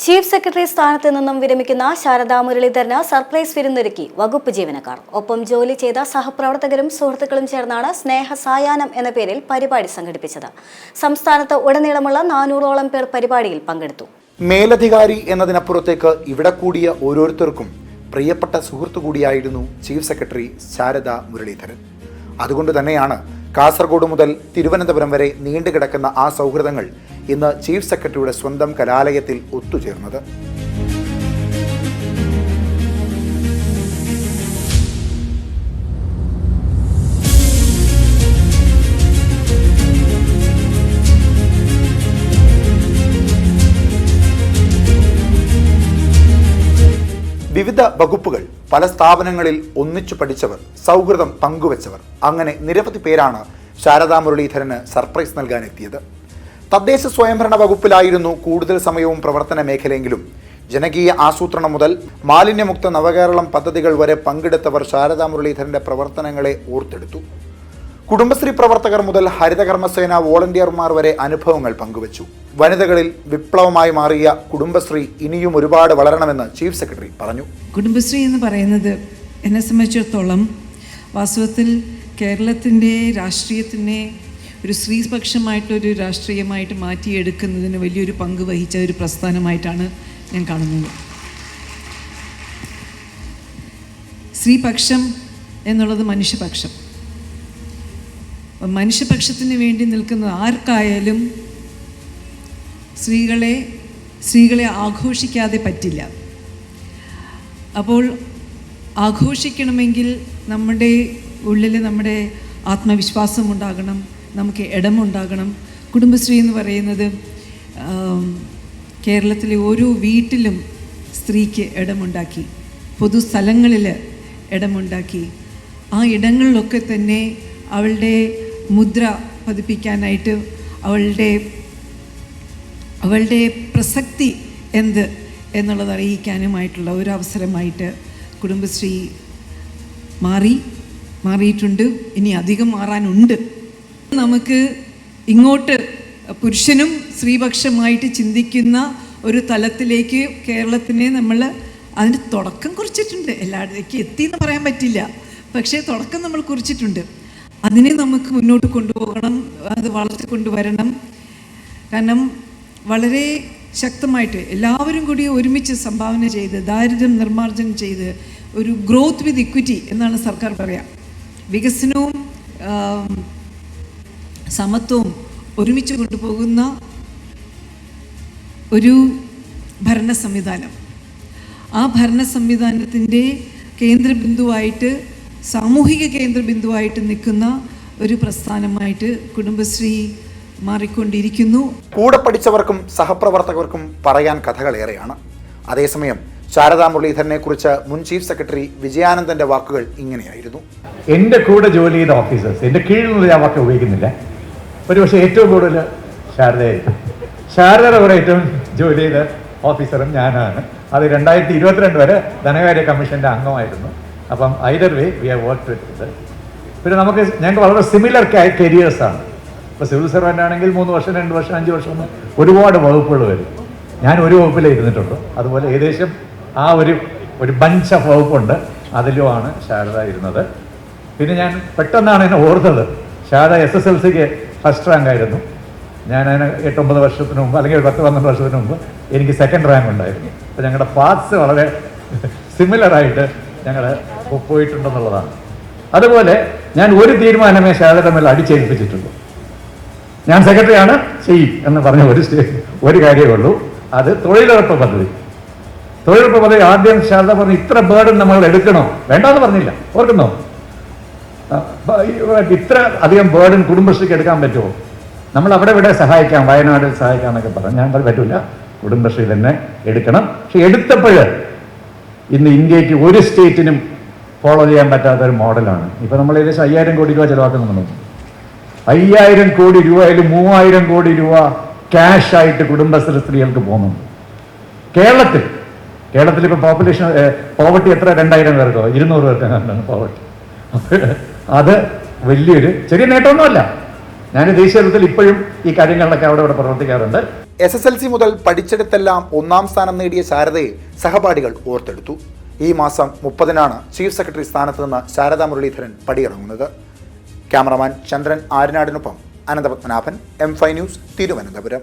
Chief secretary സ്ഥാനത്ത് നിന്നും വിരമിക്കുന്ന ശാരദാ മുരളീധരന് സർപ്രൈസ് വിരുന്നൊരുക്കി വകുപ്പ് ജീവനക്കാർ. ഒപ്പം ജോലി ചെയ്ത സഹപ്രവർത്തകരും സുഹൃത്തുക്കളും ചേർന്നാണ് സ്നേഹ സായാഹ്നം എന്ന പേരിൽ പരിപാടി സംഘടിപ്പിച്ചത്. സംസ്ഥാനത്ത് ഉടനീളമുള്ള 400ഓളം പേർ പരിപാടിയിൽ പങ്കെടുത്തു. മേലധികാരി എന്നതിനപ്പുറത്തേക്ക് ഇവിടെ കൂടിയ ഓരോരുത്തർക്കും പ്രിയപ്പെട്ട സുഹൃത്തു കൂടിയായിരുന്നു ചീഫ് സെക്രട്ടറി ശാരദാ മുരളീധരൻ. അതുകൊണ്ട് തന്നെയാണ് കാസർഗോഡ് മുതൽ തിരുവനന്തപുരം വരെ നീണ്ടുകിടക്കുന്ന ആ സൗഹൃദങ്ങൾ ഇന്ന് ചീഫ് സെക്രട്ടറിയുടെ സ്വന്തം കലാലയത്തിൽ ഒത്തുചേർന്നത്. വിവിധ വകുപ്പുകൾ, പല സ്ഥാപനങ്ങളിൽ ഒന്നിച്ചു പഠിച്ചവർ, സൗഹൃദം പങ്കുവച്ചവർ, അങ്ങനെ നിരവധി പേരാണ് ശാരദാ മുരളീധരന് സർപ്രൈസ് നൽകാനെത്തിയത്. തദ്ദേശ സ്വയംഭരണ വകുപ്പിലായിരുന്നു കൂടുതൽ സമയവും പ്രവർത്തന മേഖലയെങ്കിലും ജനകീയ ആസൂത്രണം മുതൽ മാലിന്യമുക്ത നവകേരളം പദ്ധതികൾ വരെ പങ്കെടുത്തവർ ശാരദാ മുരളീധരന്റെ പ്രവർത്തനങ്ങളെ ഓർത്തെടുത്തു. കുടുംബശ്രീ പ്രവർത്തകർ മുതൽ ഹരിതകർമ്മസേന വോളണ്ടിയർമാർ വരെ അനുഭവങ്ങൾ പങ്കുവച്ചു. വനിതകളിൽ വിപ്ലവമായി മാറിയ കുടുംബശ്രീ ഇനിയും ഒരുപാട് വളരണമെന്ന് ചീഫ് സെക്രട്ടറി പറഞ്ഞു. കുടുംബശ്രീ എന്ന് പറയുന്നത് എന്നെ സംബന്ധിച്ചിടത്തോളം വാസ്തവത്തിൽ കേരളത്തിൻ്റെ രാഷ്ട്രീയത്തിനെ ഒരു സ്ത്രീപക്ഷമായിട്ടൊരു രാഷ്ട്രീയമായിട്ട് മാറ്റിയെടുക്കുന്നതിന് വലിയൊരു പങ്ക് വഹിച്ച ഒരു പ്രസ്ഥാനമായിട്ടാണ് ഞാൻ കാണുന്നത്. സ്ത്രീപക്ഷം എന്നുള്ളത് മനുഷ്യപക്ഷം. മനുഷ്യപക്ഷത്തിന് വേണ്ടി നിൽക്കുന്ന ആർക്കായാലും സ്ത്രീകളെ ആഘോഷിക്കാതെ പറ്റില്ല. അപ്പോൾ ആഘോഷിക്കണമെങ്കിൽ നമ്മുടെ ഉള്ളിൽ നമ്മുടെ ആത്മവിശ്വാസം ഉണ്ടാകണം, നമുക്ക് ഇടമുണ്ടാകണം. കുടുംബശ്രീ എന്ന് പറയുന്നത് കേരളത്തിലെ ഓരോ വീട്ടിലും സ്ത്രീക്ക് ഇടമുണ്ടാക്കി, പൊതുസ്ഥലങ്ങളിൽ ഇടമുണ്ടാക്കി, ആ ഇടങ്ങളിലൊക്കെ തന്നെ അവളുടെ മുദ്ര പതിപ്പിക്കാനായിട്ട് അവളുടെ പ്രസക്തി എന്ത് എന്നുള്ളത് അറിയിക്കാനുമായിട്ടുള്ള ഒരു അവസരമായിട്ട് കുടുംബശ്രീ മാറിയിട്ടുണ്ട്. ഇനി അധികം മാറാനുണ്ട്. നമുക്ക് ഇങ്ങോട്ട് പുരുഷനും സ്ത്രീപക്ഷമായിട്ട് ചിന്തിക്കുന്ന ഒരു തലത്തിലേക്ക് കേരളത്തിനെ നമ്മൾ അതിന് തുടക്കം കുറിച്ചിട്ടുണ്ട്. എല്ലായിടത്തേക്ക് എത്തി എന്ന് പറയാൻ പറ്റില്ല, പക്ഷേ തുടക്കം നമ്മൾ കുറിച്ചിട്ടുണ്ട്. അതിനെ നമുക്ക് മുന്നോട്ട് കൊണ്ടുപോകണം, അത് വളർത്തിക്കൊണ്ടുവരണം. കാരണം വളരെ ശക്തമായിട്ട് എല്ലാവരും കൂടി ഒരുമിച്ച് സംഭാവന ചെയ്ത് ദാരിദ്ര്യം നിർമ്മാർജ്ജനം ചെയ്ത് ഒരു ഗ്രോത്ത് വിത്ത് ഇക്വിറ്റി എന്നാണ് സർക്കാർ പറയുക. വികസനവും സമത്വവും ഒരുമിച്ച് കൊണ്ടുപോകുന്ന ഒരു ഭരണ സംവിധാനം. ആ ഭരണ സംവിധാനത്തിൻ്റെ കേന്ദ്രബിന്ദുവായിട്ട്, സാമൂഹിക കേന്ദ്രബിന്ദുവായിട്ട് നിൽക്കുന്ന ഒരു പ്രസ്ഥാനമായിട്ട് കുടുംബശ്രീ മാറിക്കൊണ്ടിരിക്കുന്നു. കൂടെ പഠിച്ചവർക്കും സഹപ്രവർത്തകർക്കും പറയാൻ കഥകളേറെയാണ്. അതേസമയം ശാരദാ മുരളീധരനെ കുറിച്ച് മുൻ ചീഫ് സെക്രട്ടറി വിജയാനന്ദന്റെ വാക്കുകൾ ഇങ്ങനെയായിരുന്നു. എൻ്റെ കൂടെ ജോലി ചെയ്ത ഓഫീസേഴ്സ്, എൻ്റെ കീഴിലുള്ള ഞാൻ വാക്ക് ഉപയോഗിക്കുന്നില്ല, ഒരുപക്ഷെ ഏറ്റവും കൂടുതൽ ശാരദയായിരിക്കും. ശാരദയുടെ കൂടെ ഏറ്റവും ജോലി ചെയ്ത ഓഫീസറും ഞാനാണ്. അത് 2022 വരെ ധനകാര്യ കമ്മീഷൻ്റെ അംഗമായിരുന്നു. അപ്പം either way we have worked വിത്ത്. പിന്നെ ഞങ്ങൾക്ക് വളരെ സിമിലർ കരിയേഴ്സാണ്. ഇപ്പോൾ സിവിൽ സർവൻ്റ് ആണെങ്കിൽ 3 വർഷം, 2 വർഷം, 5 വർഷം ഒരുപാട് വകുപ്പുകൾ വരും. ഞാൻ ഒരു വകുപ്പിൽ ഇരുന്നിട്ടുണ്ട്. അതുപോലെ ഏകദേശം ആ ഒരു ബഞ്ച് ഓഫ് വകുപ്പുണ്ട്, അതിലുമാണ് ശാരദ ഇരുന്നത്. പിന്നെ ഞാൻ പെട്ടെന്നാണ് എന്നെ ഓർത്തത്, ശാരദ SSLCക്ക് ഫസ്റ്റ് റാങ്ക് ആയിരുന്നു. ഞാൻ അതിന് 8-9 വർഷത്തിന് മുമ്പ്, അല്ലെങ്കിൽ 10-12 വർഷത്തിന് മുമ്പ് എനിക്ക് സെക്കൻഡ് റാങ്ക് ഉണ്ടായിരുന്നു. അപ്പോൾ ഞങ്ങളുടെ പാർട്സ് വളരെ സിമിലറായിട്ട് ഞങ്ങൾ പോയിട്ടുണ്ടെന്നുള്ളതാണ്. അതുപോലെ ഞാൻ ഒരു തീരുമാനമേ ശാരദ തമ്മിൽ അടിച്ചേൽപ്പിച്ചിട്ടുള്ളൂ. ഞാൻ സെക്രട്ടറിയാണ്, ചെയ്യും എന്ന് പറഞ്ഞ ഒരു കാര്യമേ ഉള്ളൂ. അത് തൊഴിലുറപ്പ് പദ്ധതി. തൊഴിലുറപ്പ് പദ്ധതി ആദ്യം ശാരദ പറഞ്ഞു, ഇത്ര ബേർഡൻ നമ്മൾ എടുക്കണോ? വേണ്ടെന്ന് പറഞ്ഞില്ല, ഓർക്കുന്നോ? ഇത്ര അധികം ബേർഡൻ കുടുംബശ്രീക്ക് എടുക്കാൻ പറ്റുമോ? നമ്മൾ അവിടെ ഇവിടെ സഹായിക്കാം, വയനാടിൽ സഹായിക്കാം എന്നൊക്കെ പറഞ്ഞു. ഞാൻ പറ്റില്ല, കുടുംബശ്രീ തന്നെ എടുക്കണം. പക്ഷെ എടുത്തപ്പോൾ ഇന്ന് ഇന്ത്യക്ക് ഒരു സ്റ്റേറ്റിനും ഫോളോ ചെയ്യാൻ പറ്റാത്ത ഒരു മോഡലാണ്. ഇപ്പം നമ്മൾ ഏകദേശം 5000 കോടി രൂപ ചിലവാക്കുന്നുണ്ട്. 5000 കോടി രൂപയിൽ 3000 കോടി രൂപ ക്യാഷ് ആയിട്ട് കുടുംബശ്രീ സ്ത്രീകൾക്ക് പോകുന്നുണ്ട്. കേരളത്തിൽ ഇപ്പോൾ പോവർട്ടി എത്ര? 2000 പേർക്കോ 200 പേർക്കാണ് പോവർട്ടി. അത് വലിയൊരു ചെറിയ നേട്ടമൊന്നുമല്ല. ഞാൻ ദേശീയ തലത്തിൽ ഇപ്പോഴും ഈ കാര്യങ്ങളിലൊക്കെ അവിടെ പ്രവർത്തിക്കാറുണ്ട്. SSLC മുതൽ പഠിച്ചെടുത്തെല്ലാം ഒന്നാം സ്ഥാനം നേടിയ ശാരദയെ സഹപാഠികൾ ഓർത്തെടുത്തു. ഈ മാസം 30-നാണ് ചീഫ് സെക്രട്ടറി സ്ഥാനത്ത് നിന്ന് ശാരദാ മുരളീധരൻ പടിയിറങ്ങുന്നത്. ക്യാമറമാൻ ചന്ദ്രൻ ആര്യനാടിനൊപ്പം അനന്തപത്മനാഭൻ, M5 ന്യൂസ്, തിരുവനന്തപുരം.